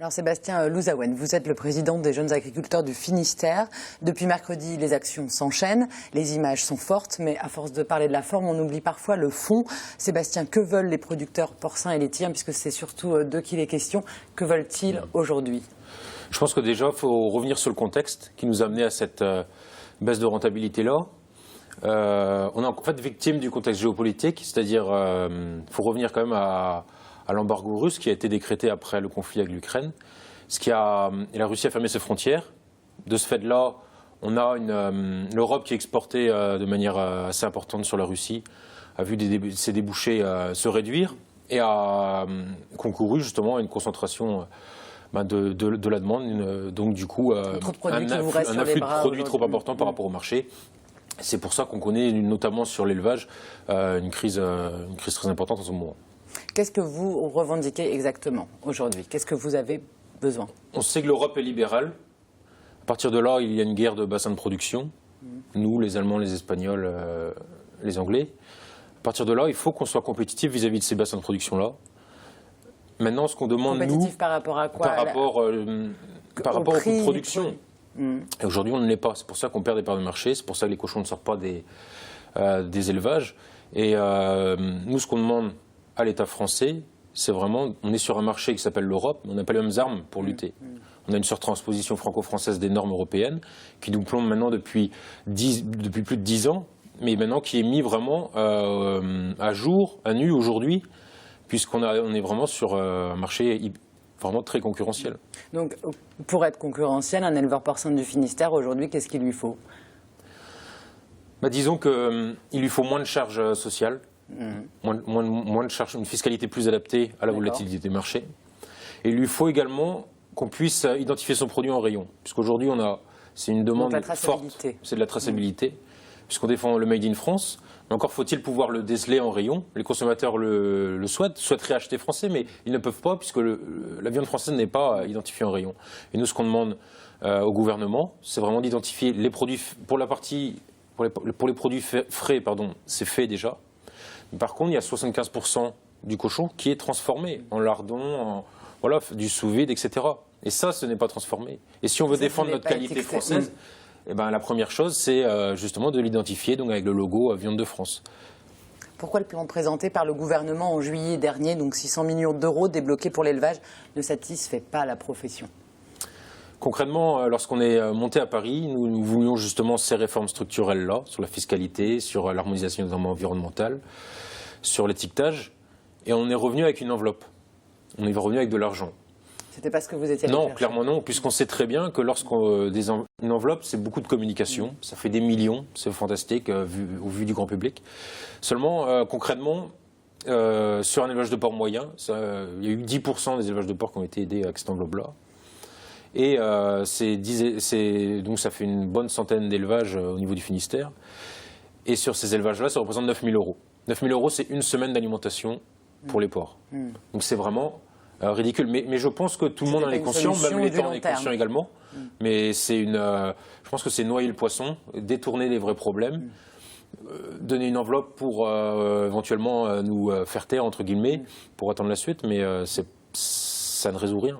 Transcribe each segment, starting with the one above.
Alors Sébastien Louzaouen, vous êtes le président des jeunes agriculteurs du Finistère. Depuis mercredi, les actions s'enchaînent, les images sont fortes, mais à force de parler de la forme, on oublie parfois le fond. Sébastien, que veulent les producteurs porcins et laitiers, puisque c'est surtout d'eux qu'il est question, que veulent-ils aujourd'hui? Je pense que déjà, il faut revenir sur le contexte qui nous a amené à cette baisse de rentabilité-là. On est en fait victime du contexte géopolitique, c'est-à-dire il faut revenir quand même à l'embargo russe qui a été décrété après le conflit avec l'Ukraine. Et la Russie a fermé ses frontières. De ce fait-là, on a l'Europe qui exportait de manière assez importante sur la Russie, a vu ses débouchés se réduire et a concouru justement à une concentration de la demande. Donc du coup, un afflux de produits trop important par rapport au marché. C'est pour ça qu'on connaît, notamment sur l'élevage, une crise très importante en ce moment. Qu'est-ce que vous revendiquez exactement aujourd'hui? Qu'est-ce que vous avez besoin? On sait que l'Europe est libérale. À partir de là, il y a une guerre de bassin de production. Nous, les Allemands, les Espagnols, les Anglais. À partir de là, il faut qu'on soit compétitif vis-à-vis de ces bassins de production-là. Maintenant, ce qu'on demande, compétitif par rapport à quoi? Par rapport au coût de production. Et aujourd'hui, on ne l'est pas. C'est pour ça qu'on perd des parts de marché. C'est pour ça que les cochons ne sortent pas des élevages. Et nous, ce qu'on demande à l'État français, c'est vraiment, on est sur un marché qui s'appelle l'Europe, on n'a pas les mêmes armes pour lutter. On a une surtransposition franco-française des normes européennes qui nous plombe maintenant depuis plus de 10 ans, mais maintenant qui est mis vraiment à jour, à nu aujourd'hui, puisqu'on est vraiment sur un marché vraiment très concurrentiel. Donc, pour être concurrentiel, un éleveur porcin du Finistère, aujourd'hui, qu'est-ce qu'il lui faut? Disons qu'il lui faut moins de charges sociales, moins de charges, une fiscalité plus adaptée à la volatilité des marchés. Et il lui faut également qu'on puisse identifier son produit en rayon, puisqu'aujourd'hui, c'est une demande forte, c'est de la traçabilité, puisqu'on défend le Made in France. Mais encore faut-il pouvoir le déceler en rayon. Les consommateurs le souhaiteraient acheter français, mais ils ne peuvent pas, puisque la viande française n'est pas identifiée en rayon. Et nous, ce qu'on demande au gouvernement, c'est vraiment d'identifier les produits, pour les produits frais, c'est fait déjà. Mais par contre, il y a 75% du cochon qui est transformé en lardon, du sous-vide, etc. Et ça, ce n'est pas transformé. Et si on veut défendre notre qualité française, la première chose, c'est justement de l'identifier avec le logo Viande de France. Pourquoi le plan présenté par le gouvernement en juillet dernier, donc 600 millions d'euros débloqués pour l'élevage, ne satisfait pas la profession? Concrètement, lorsqu'on est monté à Paris, nous voulions justement ces réformes structurelles-là, sur la fiscalité, sur l'harmonisation des normes environnementales, sur l'étiquetage, et on est revenu avec une enveloppe. On est revenu avec de l'argent. C'était pas ce que vous étiez allé Non, chercher. clairement non, puisqu'on sait très bien que une enveloppe, c'est beaucoup de communication, ça fait des millions, c'est fantastique au vu du grand public. Seulement, concrètement, sur un élevage de porc moyen, il y a eu 10% des élevages de porc qui ont été aidés avec cette enveloppe-là. Et donc ça fait une bonne centaine d'élevages au niveau du Finistère. Et sur ces élevages-là, ça représente 9 000 euros. 9 000 euros, c'est une semaine d'alimentation pour les porcs. Donc c'est vraiment ridicule. Mais je pense que tout le monde en est conscient, même l'État en est conscient également. Mais je pense que c'est noyer le poisson, détourner les vrais problèmes, donner une enveloppe pour éventuellement nous faire taire, entre guillemets, pour attendre la suite, mais ça ne résout rien.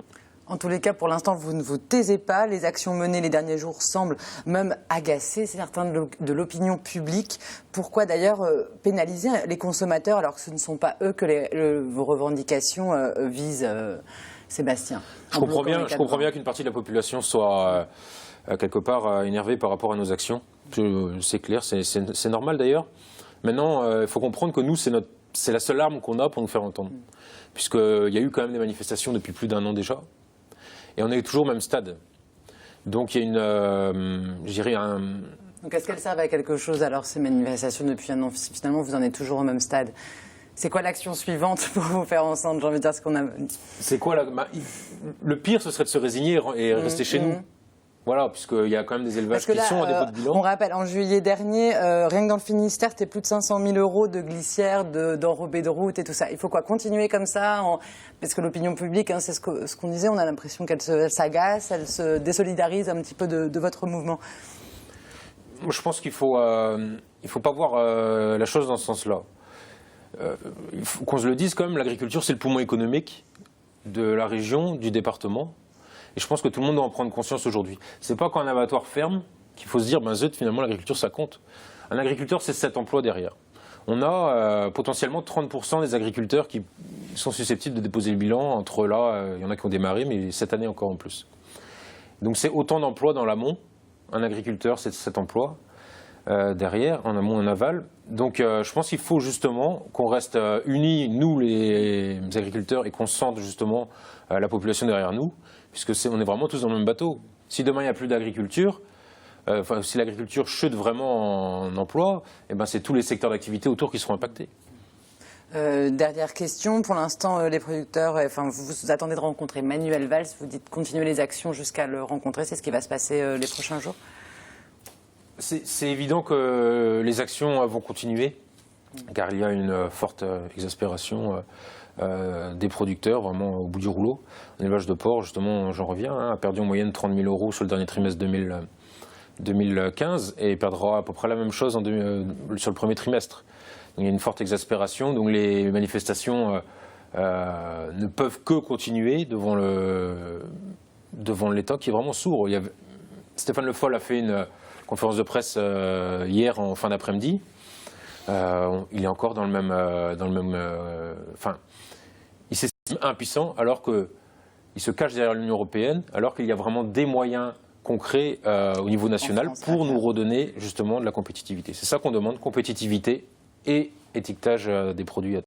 En tous les cas, pour l'instant, vous ne vous taisez pas. Les actions menées les derniers jours semblent même agacer certains de l'opinion publique. Pourquoi d'ailleurs pénaliser les consommateurs alors que ce ne sont pas eux que vos revendications visent, Sébastien? Je comprends bien qu'une partie de la population soit quelque part énervée par rapport à nos actions. C'est clair, c'est normal d'ailleurs. Maintenant, il faut comprendre que nous, c'est la seule arme qu'on a pour nous faire entendre. Puisqu'il y a eu quand même des manifestations depuis plus d'1 an déjà. Et on est toujours au même stade. Donc il y a Donc est-ce qu'elles servent à quelque chose alors ces manifestations depuis 1 an? Finalement, vous en êtes toujours au même stade. C'est quoi l'action suivante pour vous faire entendre? J'ai envie de dire ce qu'on a. C'est quoi le pire, ce serait de se résigner et rester chez nous. Voilà, puisqu'il y a quand même des élevages qui sont à dépôt de bilan. On rappelle, en juillet dernier, rien que dans le Finistère, c'était plus de 500 000 euros de glissières, d'enrobés de route et tout ça. Il faut continuer comme ça parce que l'opinion publique, c'est ce qu'on disait, on a l'impression qu'elle s'agace, elle se désolidarise un petit peu de votre mouvement. Moi, je pense qu'il faut pas voir la chose dans ce sens-là. Il faut qu'on se le dise quand même, l'agriculture, c'est le poumon économique de la région, du département. Et je pense que tout le monde doit en prendre conscience aujourd'hui. C'est pas quand un abattoir ferme qu'il faut se dire, ben zut, finalement l'agriculture ça compte. Un agriculteur, c'est 7 emplois derrière. On a potentiellement 30% des agriculteurs qui sont susceptibles de déposer le bilan. Entre là, il y en a qui ont démarré, mais cette année encore en plus. Donc c'est autant d'emplois dans l'amont. Un agriculteur, c'est 7 emplois. Derrière, en amont, en aval. Donc je pense qu'il faut justement qu'on reste unis, nous les agriculteurs, et qu'on sente justement la population derrière nous, puisque on est vraiment tous dans le même bateau. Si demain il n'y a plus d'agriculture, si l'agriculture chute vraiment en emploi, eh ben, c'est tous les secteurs d'activité autour qui seront impactés. Dernière question, pour l'instant les producteurs, vous attendez de rencontrer Manuel Valls, vous dites continuer les actions jusqu'à le rencontrer, c'est ce qui va se passer les prochains jours? C'est évident que les actions vont continuer, car il y a une forte exaspération des producteurs, vraiment au bout du rouleau. L'élevage de porc, justement, j'en reviens, a perdu en moyenne 30 000 € sur le dernier trimestre 2015 et perdra à peu près la même chose sur le premier trimestre. Donc, il y a une forte exaspération, donc les manifestations ne peuvent que continuer devant l'État qui est vraiment sourd. Stéphane Le Foll a fait une conférence de presse hier en fin d'après-midi. Il est encore dans le même, il s'estime impuissant alors qu'il se cache derrière l'Union européenne, alors qu'il y a vraiment des moyens concrets au niveau national pour nous redonner justement de la compétitivité. C'est ça qu'on demande, compétitivité et étiquetage des produits.